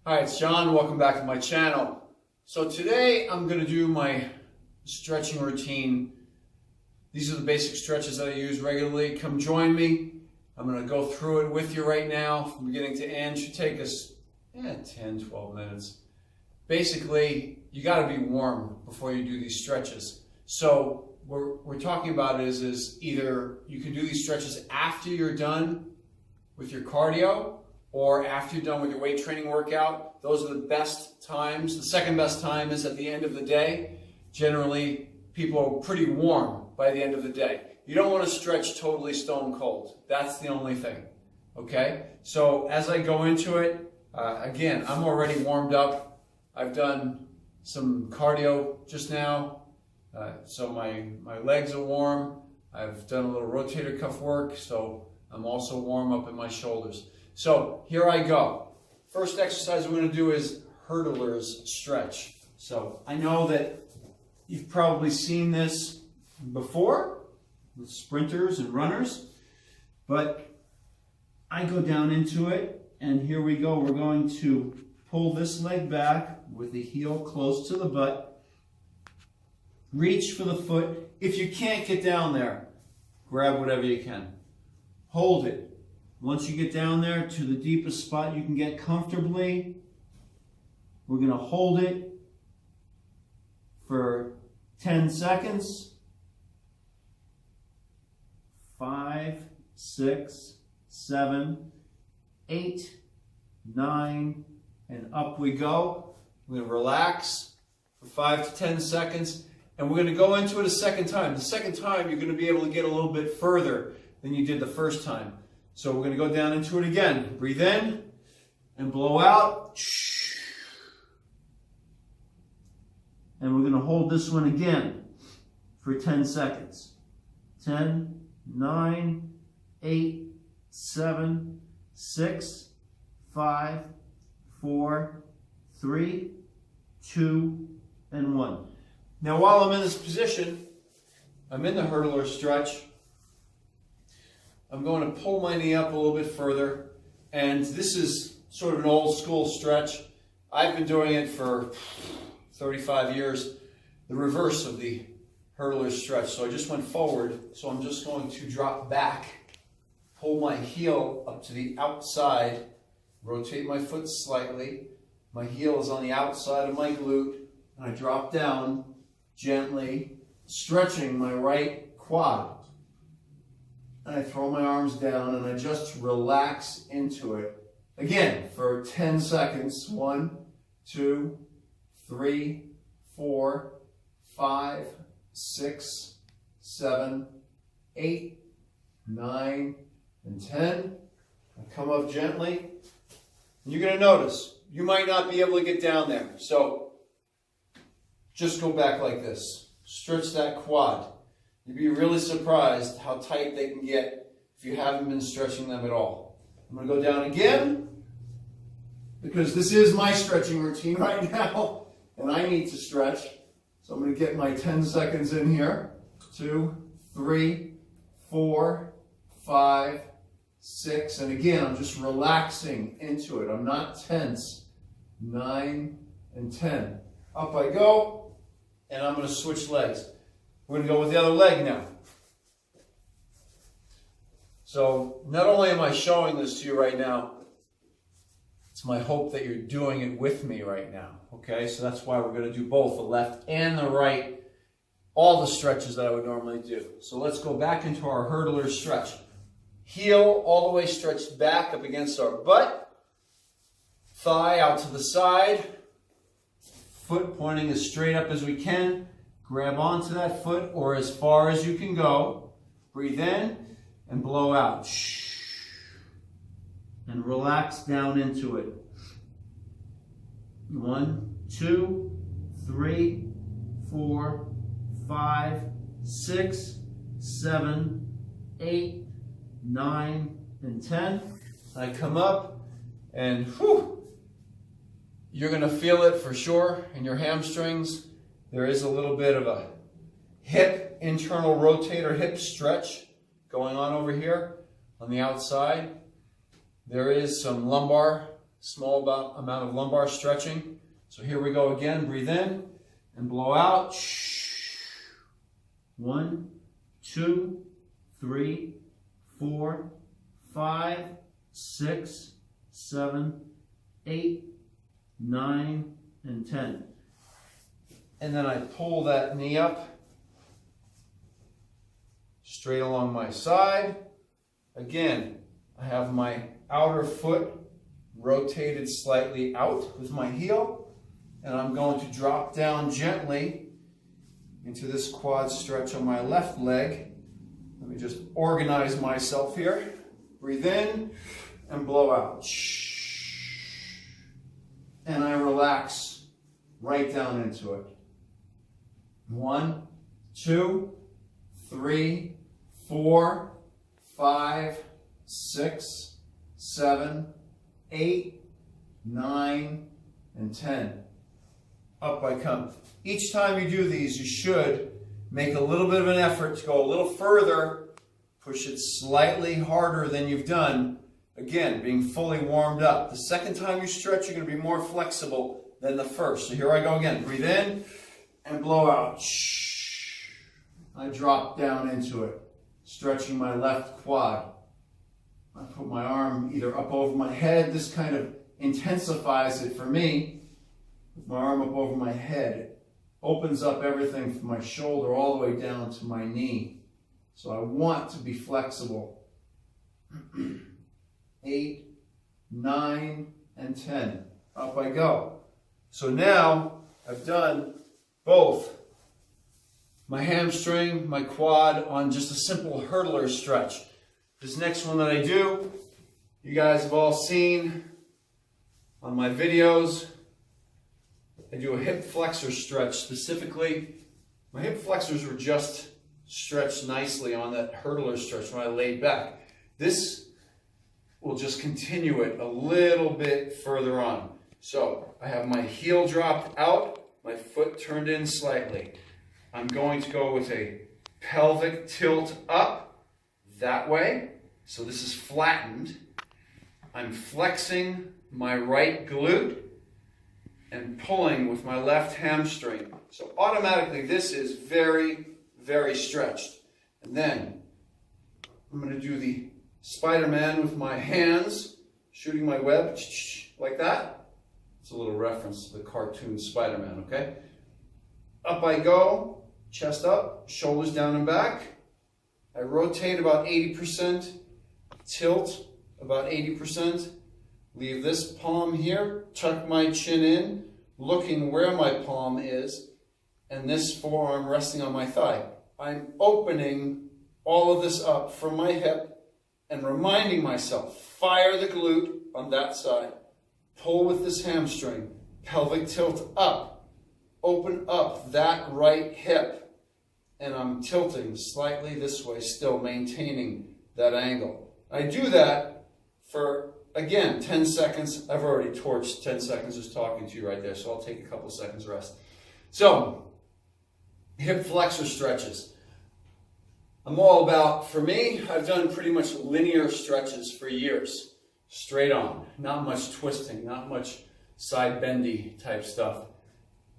Hi, it's John. Welcome back to my channel. So today I'm going to do my stretching routine. These are the basic stretches that I use regularly. Come join me. I'm going to go through it with you right now from beginning to end. It should take us 10-12 minutes. Basically, you got to be warm before you do these stretches. So what we're talking about is either you can do these stretches after you're done with your cardio, or after you're done with your weight training workout. Those are the best times. The second best time is at the end of the day. Generally, people are pretty warm by the end of the day. You don't want to stretch totally stone cold. That's the only thing. Okay? So as I go into it, again, I'm already warmed up. I've done some cardio just now. So my legs are warm. I've done a little rotator cuff work, so I'm also warm up in my shoulders. So here I go. First exercise we're going to do is hurdler's stretch. So I know that you've probably seen this before with sprinters and runners, but I go down into it, and here we go. We're going to pull this leg back with the heel close to the butt. Reach for the foot. If you can't get down there, grab whatever you can. Hold it. Once you get down there to the deepest spot you can get comfortably, we're going to hold it for 10 seconds. 5, 6, 7, 8, 9, and up we go. We're going to relax for 5 to 10 seconds, and we're going to go into it a second time. The second time, you're going to be able to get a little bit further than you did the first time. So we're going to go down into it again. Breathe in and blow out. And we're going to hold this one again for 10 seconds. 10, 9, 8, 7, 6, 5, 4, 3, 2, and 1. Now while I'm in this position, I'm in the hurdler stretch. I'm going to pull my knee up a little bit further, and this is sort of an old school stretch. I've been doing it for 35 years, the reverse of the hurdler stretch. So I just went forward, so I'm just going to drop back, pull my heel up to the outside, rotate my foot slightly. My heel is on the outside of my glute, and I drop down gently, stretching my right quad. And I throw my arms down and I just relax into it. Again, for 10 seconds. 1, 2, 3, 4, 5, 6, 7, 8, 9, and 10. I come up gently. And you're going to notice, you might not be able to get down there. So just go back like this. Stretch that quad. You'd be really surprised how tight they can get if you haven't been stretching them at all. I'm going to go down again, because this is my stretching routine right now, and I need to stretch. So I'm going to get my 10 seconds in here. 2, 3, 4, 5, 6, and again, I'm just relaxing into it. I'm not tense. 9 and 10. Up I go, and I'm going to switch legs. We're going to go with the other leg now. So not only am I showing this to you right now, it's my hope that you're doing it with me right now. Okay, so that's why we're going to do both, the left and the right, all the stretches that I would normally do. So let's go back into our hurdler stretch. Heel all the way stretched back up against our butt. Thigh out to the side. Foot pointing as straight up as we can. Grab onto that foot or as far as you can go. Breathe in and blow out. And relax down into it. 1, 2, 3, 4, 5, 6, 7, 8, 9, and 10. I come up and you're going to feel it for sure in your hamstrings. There is a little bit of a hip, internal rotator hip stretch going on over here on the outside. There is some lumbar small amount of lumbar stretching. So here we go again. Breathe in and blow out. 1, 2, 3, 4, 5, 6, 7, 8, 9, and 10. And then I pull that knee up straight along my side. Again, I have my outer foot rotated slightly out with my heel, and I'm going to drop down gently into this quad stretch on my left leg. Let me just organize myself here. Breathe in and blow out. And I relax right down into it. 1, 2, 3, 4, 5, 6, 7, 8, 9, and 10. Up I come. Each time you do these, you should make a little bit of an effort to go a little further. Push it slightly harder than you've done. Again, being fully warmed up. The second time you stretch, you're going to be more flexible than the first. So here I go again. Breathe in and blow out. I drop down into it, stretching my left quad. I put my arm either up over my head. This kind of intensifies it for me. With my arm up over my head, it opens up everything from my shoulder all the way down to my knee. So I want to be flexible. 8, 9, and 10. Up I go. So now I've done both my hamstring, my quad on just a simple hurdler stretch. This next one that I do, you guys have all seen on my videos. I do a hip flexor stretch specifically. My hip flexors were just stretched nicely on that hurdler stretch when I laid back. This will just continue it a little bit further on. So I have my heel dropped out, my foot turned in slightly. I'm going to go with a pelvic tilt up that way. So this is flattened. I'm flexing my right glute and pulling with my left hamstring. So automatically this is very, very stretched. And then I'm going to do the Spider-Man with my hands, shooting my web like that. It's a little reference to the cartoon Spider-Man, okay? Up I go, chest up, shoulders down and back. I rotate about 80%, tilt about 80%. Leave this palm here, tuck my chin in, looking where my palm is, and this forearm resting on my thigh. I'm opening all of this up from my hip and reminding myself, fire the glute on that side. Pull with this hamstring, pelvic tilt up, open up that right hip, and I'm tilting slightly this way, still maintaining that angle. I do that for, again, 10 seconds. I've already torched 10 seconds just talking to you right there, so I'll take a couple seconds rest. So, hip flexor stretches. I'm all about, for me, I've done pretty much linear stretches for years. Straight on. Not much twisting, not much side bendy type stuff.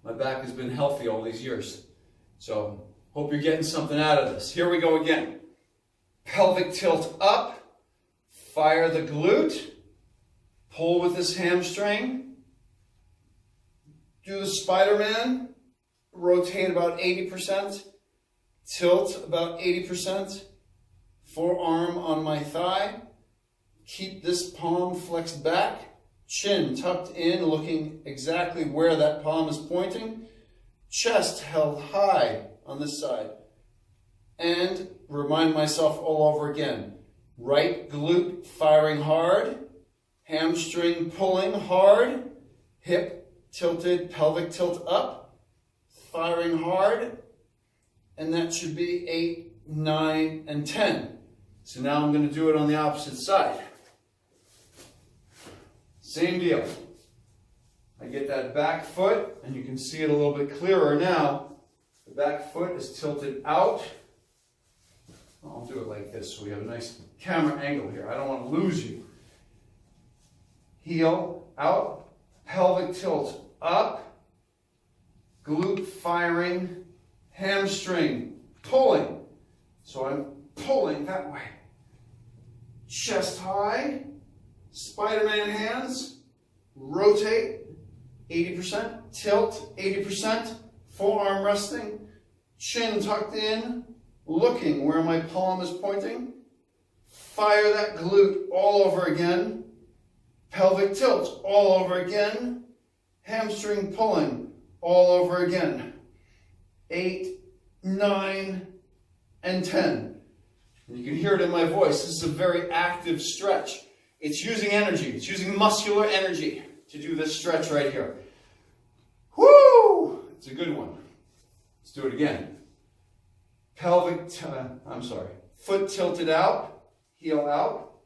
My back has been healthy all these years. So, hope you're getting something out of this. Here we go again. Pelvic tilt up. Fire the glute. Pull with this hamstring. Do the Spider-Man. Rotate about 80%. Tilt about 80%. Forearm on my thigh. Keep this palm flexed back. Chin tucked in, looking exactly where that palm is pointing. Chest held high on this side. And remind myself all over again. Right glute firing hard. Hamstring pulling hard. Hip tilted, pelvic tilt up. Firing hard. And that should be 8, 9, and 10. So now I'm going to do it on the opposite side. Same deal. I get that back foot, and you can see it a little bit clearer now. The back foot is tilted out. I'll do it like this so we have a nice camera angle here. I don't want to lose you. Heel out, pelvic tilt up, glute firing, hamstring pulling. So I'm pulling that way. Chest high, Spider-Man hands, rotate 80%, tilt 80%, forearm resting, chin tucked in, looking where my palm is pointing. Fire that glute all over again. Pelvic tilt all over again. Hamstring pulling all over again. 8, 9, and 10. And you can hear it in my voice. This is a very active stretch. It's using energy. It's using muscular energy to do this stretch right here. Woo! It's a good one. Let's do it again. Foot tilted out, heel out,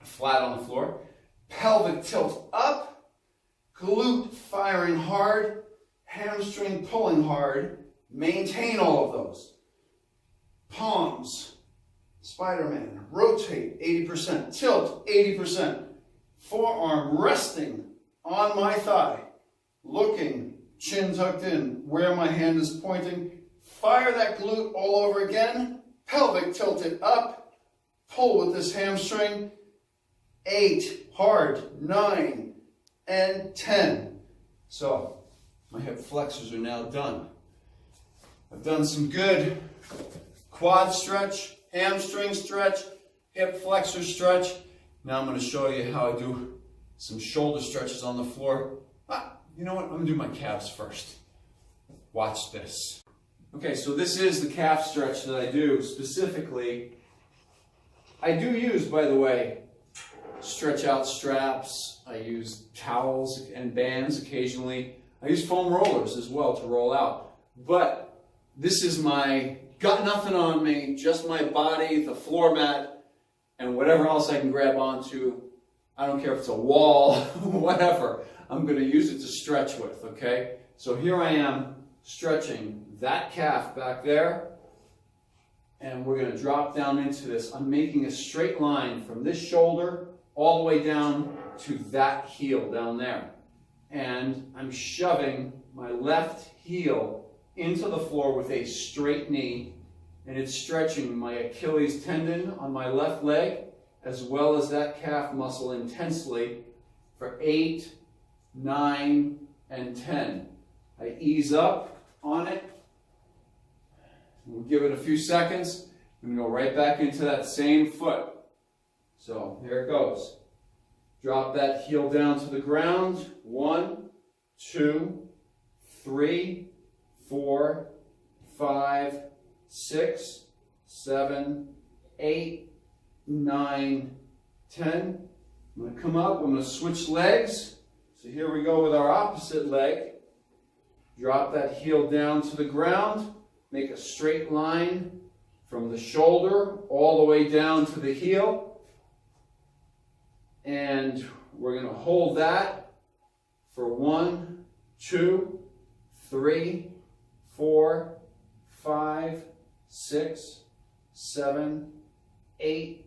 flat on the floor. Pelvic tilt up, glute firing hard, hamstring pulling hard. Maintain all of those. Palms, Spider-Man, rotate 80%, tilt 80%. Forearm resting on my thigh, looking, chin tucked in, where my hand is pointing. Fire that glute all over again. Pelvic tilted up. Pull with this hamstring. 8, hard, 9, and 10. So, my hip flexors are now done. I've done some good quad stretch, hamstring stretch, hip flexor stretch. Now I'm going to show you how I do some shoulder stretches on the floor. You know what? I'm going to do my calves first. Watch this. Okay, so this is the calf stretch that I do specifically. I do use, by the way, stretch out straps. I use towels and bands occasionally. I use foam rollers as well to roll out. But this is my got nothing on me, just my body, the floor mat, and whatever else I can grab onto. I don't care if it's a wall, whatever. I'm going to use it to stretch with, okay? So here I am stretching that calf back there, and we're going to drop down into this. I'm making a straight line from this shoulder all the way down to that heel down there. And I'm shoving my left heel into the floor with a straight knee, and it's stretching my Achilles tendon on my left leg as well as that calf muscle intensely for 8, 9, and 10. I ease up on it. We'll give it a few seconds. I'm going to go right back into that same foot. So here it goes. Drop that heel down to the ground. 1, 2, 3, 4, 5, 6, 7, 8, 9, 10. I'm going to come up. I'm going to switch legs. So here we go with our opposite leg. Drop that heel down to the ground. Make a straight line from the shoulder all the way down to the heel. And we're going to hold that for 1, 2, 3, 4, 5, 6, 7, 8,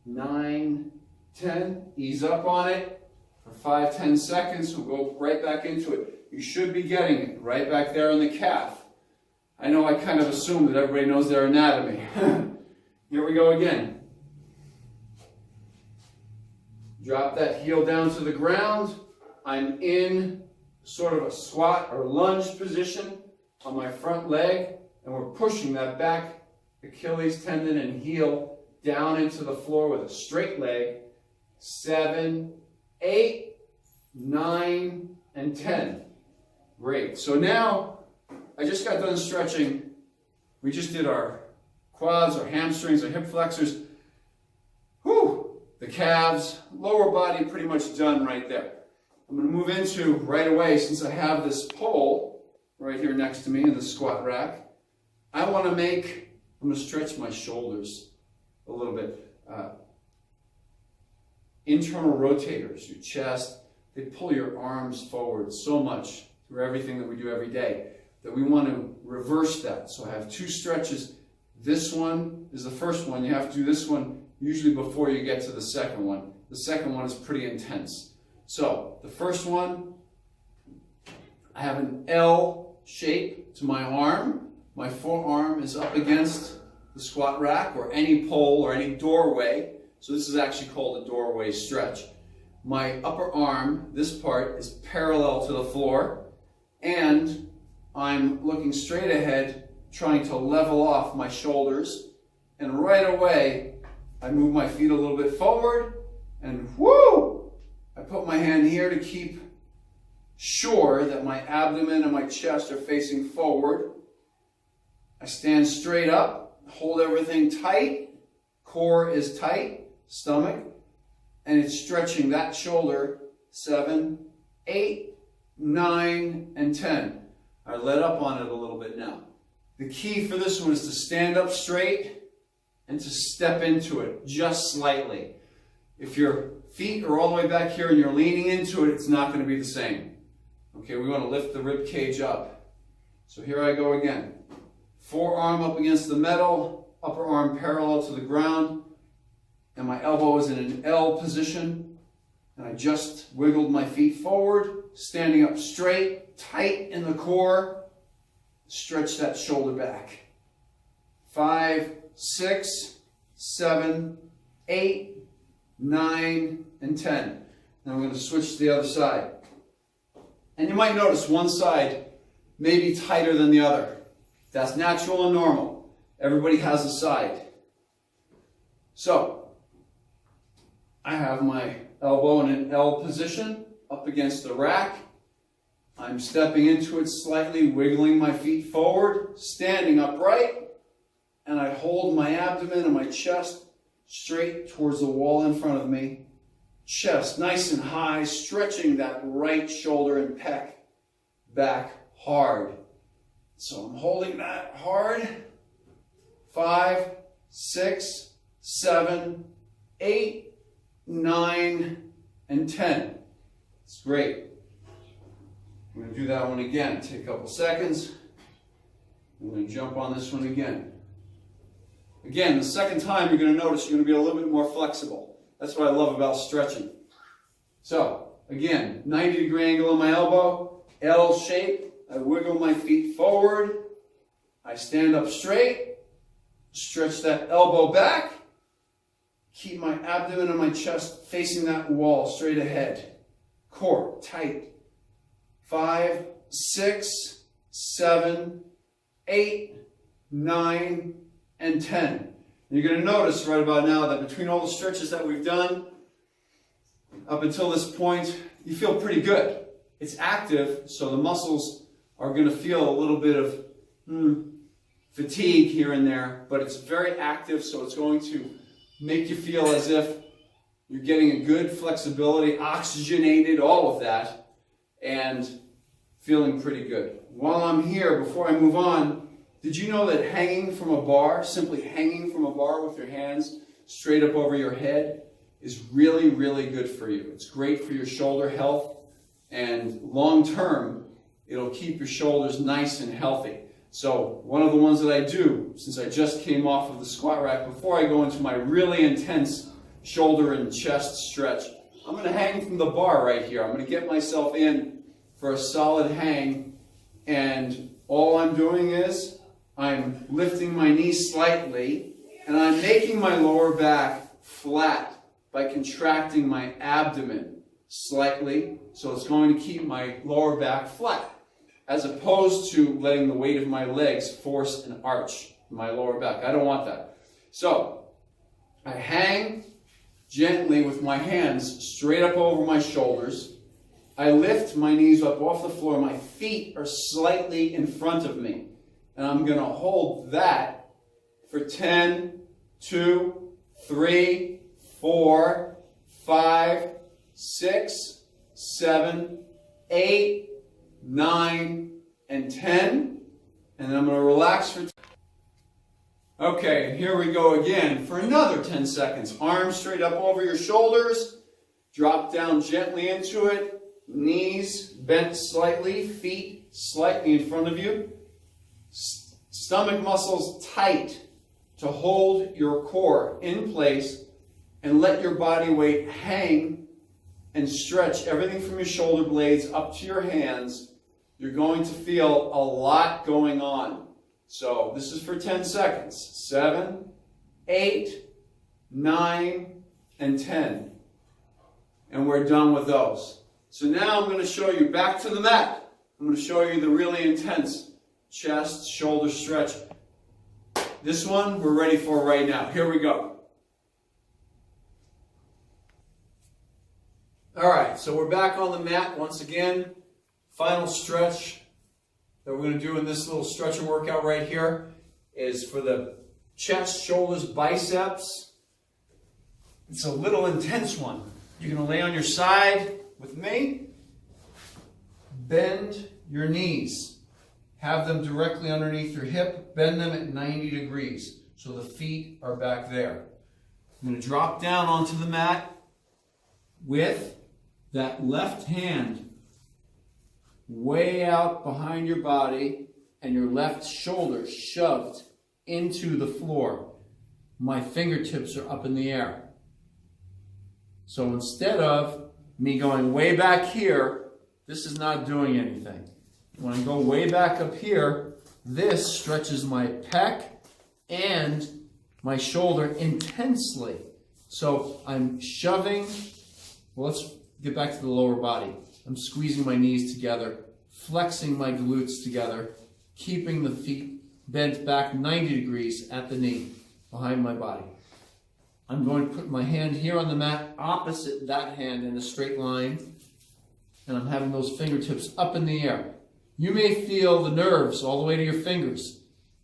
9, 10. Ease up on it for 5, 10 seconds. We'll go right back into it. You should be getting it right back there in the calf. I know I kind of assume that everybody knows their anatomy. Here we go again. Drop that heel down to the ground. I'm in sort of a squat or lunge position on my front leg, and we're pushing that back Achilles tendon and heel down into the floor with a straight leg. 7, 8, 9, and 10. Great. So now, I just got done stretching. We just did our quads, our hamstrings, our hip flexors. Whew! The calves, lower body pretty much done right there. I'm going to move into, right away, since I have this pole right here next to me in the squat rack, I'm going to stretch my shoulders a little bit. Internal rotators, your chest, they pull your arms forward so much through everything that we do every day that we want to reverse that. So I have 2 stretches. This one is the first one. You have to do this one usually before you get to the second one. The second one is pretty intense. So the first one, I have an L shape to my arm. My forearm is up against the squat rack or any pole or any doorway. So this is actually called a doorway stretch. My upper arm, this part, is parallel to the floor, and I'm looking straight ahead, trying to level off my shoulders, and right away I move my feet a little bit forward, and whoo! I put my hand here to keep sure that my abdomen and my chest are facing forward. I stand straight up, hold everything tight, core is tight, stomach, and it's stretching that shoulder. 7, 8, 9, and 10. I let up on it a little bit now. The key for this one is to stand up straight and to step into it just slightly. If your feet are all the way back here and you're leaning into it, it's not going to be the same. Okay, we want to lift the rib cage up. So here I go again. Forearm up against the metal, upper arm parallel to the ground, and my elbow is in an L position, and I just wiggled my feet forward, standing up straight, tight in the core, stretch that shoulder back. 5, 6, 7, 8, 9, and 10. Now we're going to switch to the other side. And you might notice one side may be tighter than the other. That's natural and normal. Everybody has a side. So, I have my elbow in an L position up against the rack. I'm stepping into it slightly, wiggling my feet forward, standing upright, and I hold my abdomen and my chest straight towards the wall in front of me. Chest nice and high, stretching that right shoulder and pec back hard. So I'm holding that hard. 5, 6, 7, 8, 9, and 10. It's great. I'm going to do that one again. Take a couple seconds. I'm going to jump on this one again. Again, the second time you're going to notice you're going to be a little bit more flexible. That's what I love about stretching. So, again, 90-degree angle on my elbow, L shape. I wiggle my feet forward. I stand up straight. Stretch that elbow back. Keep my abdomen and my chest facing that wall straight ahead. Core tight. 5, 6, 7, 8, 9, and 10. And you're going to notice right about now that between all the stretches that we've done up until this point, you feel pretty good. It's active, so the muscles are going to feel a little bit of fatigue here and there, but it's very active, so it's going to make you feel as if you're getting a good flexibility, oxygenated, all of that, and feeling pretty good. While I'm here, before I move on, did you know that hanging from a bar, simply hanging from a bar with your hands straight up over your head, is really, really good for you? It's great for your shoulder health, and long term, it'll keep your shoulders nice and healthy. So one of the ones that I do, since I just came off of the squat rack, before I go into my really intense shoulder and chest stretch, I'm going to hang from the bar right here. I'm going to get myself in for a solid hang, and all I'm doing is I'm lifting my knees slightly, and I'm making my lower back flat by contracting my abdomen slightly, so it's going to keep my lower back flat, as opposed to letting the weight of my legs force an arch in my lower back. I don't want that. So, I hang gently with my hands straight up over my shoulders. I lift my knees up off the floor. My feet are slightly in front of me. And I'm going to hold that for 10, 2, 3, 4, 5, 6, 7, 8, 9, and 10. And then I'm going to relax for 10. Okay, here we go again for another 10 seconds. Arms straight up over your shoulders. Drop down gently into it. Knees bent slightly. Feet slightly in front of you. Stomach muscles tight to hold your core in place and let your body weight hang and stretch everything from your shoulder blades up to your hands, you're going to feel a lot going on. So this is for 10 seconds. 7, 8, 9, and 10. And we're done with those. So now I'm going to show you back to the mat. I'm going to show you the really intense chest, shoulder stretch. This one we're ready for right now. Here we go. All right, so we're back on the mat once again. Final stretch that we're going to do in this little stretcher workout right here is for the chest, shoulders, biceps. It's a little intense one. You're going to lay on your side with me. Bend your knees. Have them directly underneath your hip. Bend them at 90 degrees so the feet are back there. I'm going to drop down onto the mat with that left hand way out behind your body and your left shoulder shoved into the floor. My fingertips are up in the air. So instead of me going way back here, this is not doing anything. When I go way back up here, this stretches my pec and my shoulder intensely. So I'm shoving, well, let's get back to the lower body. I'm squeezing my knees together, flexing my glutes together, keeping the feet bent back 90 degrees at the knee, behind my body. I'm going to put my hand here on the mat, opposite that hand in a straight line, and I'm having those fingertips up in the air. You may feel the nerves all the way to your fingers,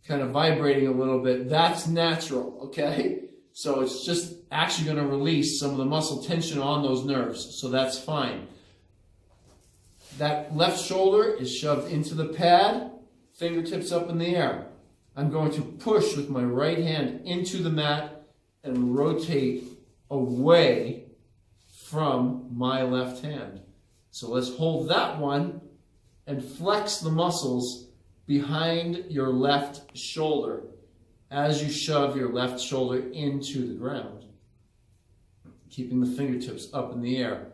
kind of vibrating a little bit. That's natural, okay? So it's just actually going to release some of the muscle tension on those nerves, so that's fine. That left shoulder is shoved into the pad, fingertips up in the air. I'm going to push with my right hand into the mat and rotate away from my left hand. So let's hold that one and flex the muscles behind your left shoulder as you shove your left shoulder into the ground, keeping the fingertips up in the air.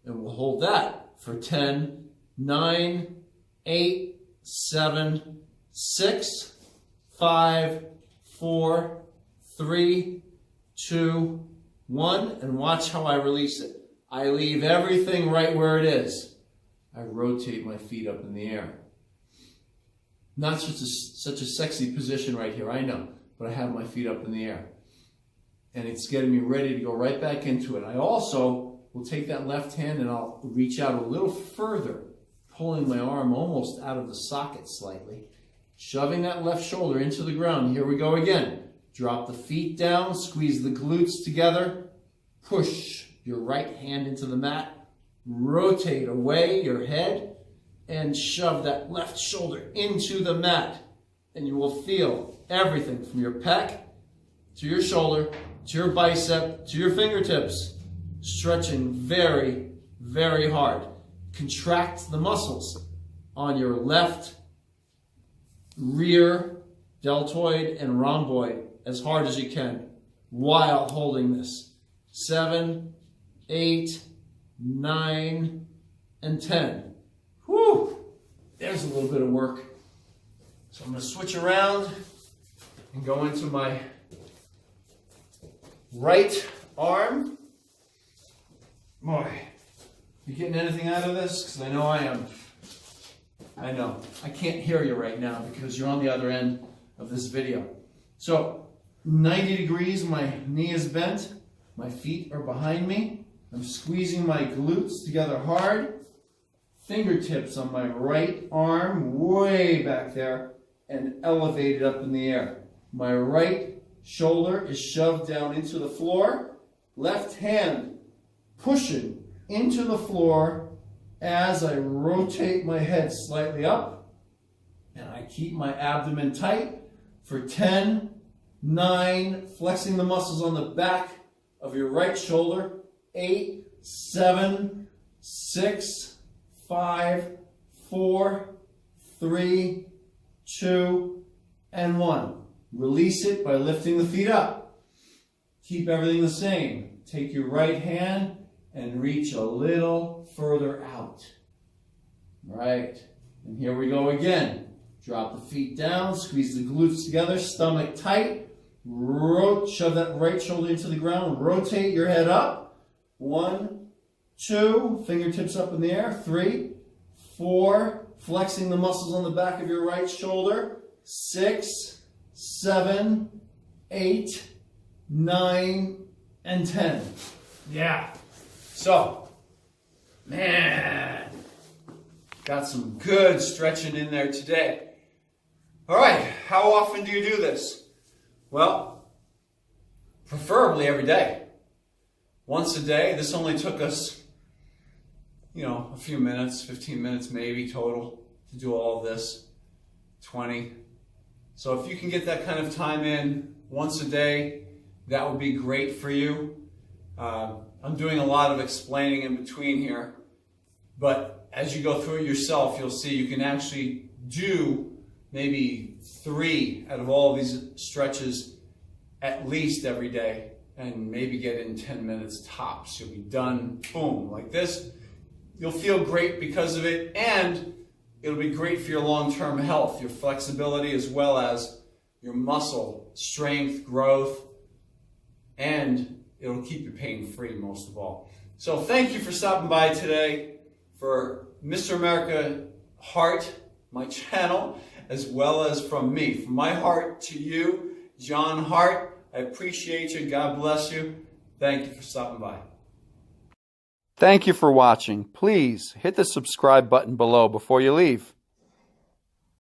And we'll hold that for 10, 9, 8, 7, 6, 5, 4, 3, 2, 1, and watch how I release it. I leave everything right where it is. I rotate my feet up in the air. Not such a sexy position right here, I know, but I have my feet up in the air. And it's getting me ready to go right back into it. I also will take that left hand and I'll reach out a little further, pulling my arm almost out of the socket slightly, shoving that left shoulder into the ground. Here we go again. Drop the feet down, squeeze the glutes together, push your right hand into the mat, rotate away your head, and shove that left shoulder into the mat. And you will feel everything from your pec to your shoulder, to your bicep, to your fingertips, stretching very, very hard. Contract the muscles on your left rear deltoid and rhomboid as hard as you can while holding this. 7, 8, 9, and 10. Whew! There's a little bit of work. So I'm going to switch around and go into my right arm. Boy, you getting anything out of this? Because I know I am. I know. I can't hear you right now because you're on the other end of this video. So 90 degrees, my knee is bent. My feet are behind me. I'm squeezing my glutes together hard. Fingertips on my right arm, way back there, and elevated up in the air. My right shoulder is shoved down into the floor. Left hand pushing into the floor as I rotate my head slightly up. And I keep my abdomen tight for 10, 9, flexing the muscles on the back of your right shoulder. 8, 7, 6, 5, 4, 3, 2, and 1. Release it by lifting the feet up. Keep everything the same. Take your right hand and reach a little further out. Right. And here we go again. Drop the feet down, squeeze the glutes together, stomach tight. Shove that right shoulder into the ground. Rotate your head up. 1, 2, fingertips up in the air. 3, 4, flexing the muscles on the back of your right shoulder. 6, 7, 8, 9, and 10. Yeah. So, man, got some good stretching in there today. All right, how often do you do this? Well, preferably every day. Once a day. This only took us, a few minutes, 15 minutes maybe total to do all of this, 20. So if you can get that kind of time in once a day, that would be great for you. I'm doing a lot of explaining in between here, but as you go through it yourself, you'll see you can actually do maybe 3 out of all of these stretches at least every day, and maybe get in 10 minutes tops. You'll be done, boom, like this. You'll feel great because of it, and it'll be great for your long-term health, your flexibility, as well as your muscle strength, growth, and it'll keep you pain-free most of all. So thank you for stopping by today for Mr. America Heart, my channel, as well as from me. From my heart to you, John Hart, I appreciate you. God bless you. Thank you for stopping by. Thank you for watching. Please hit the subscribe button below before you leave.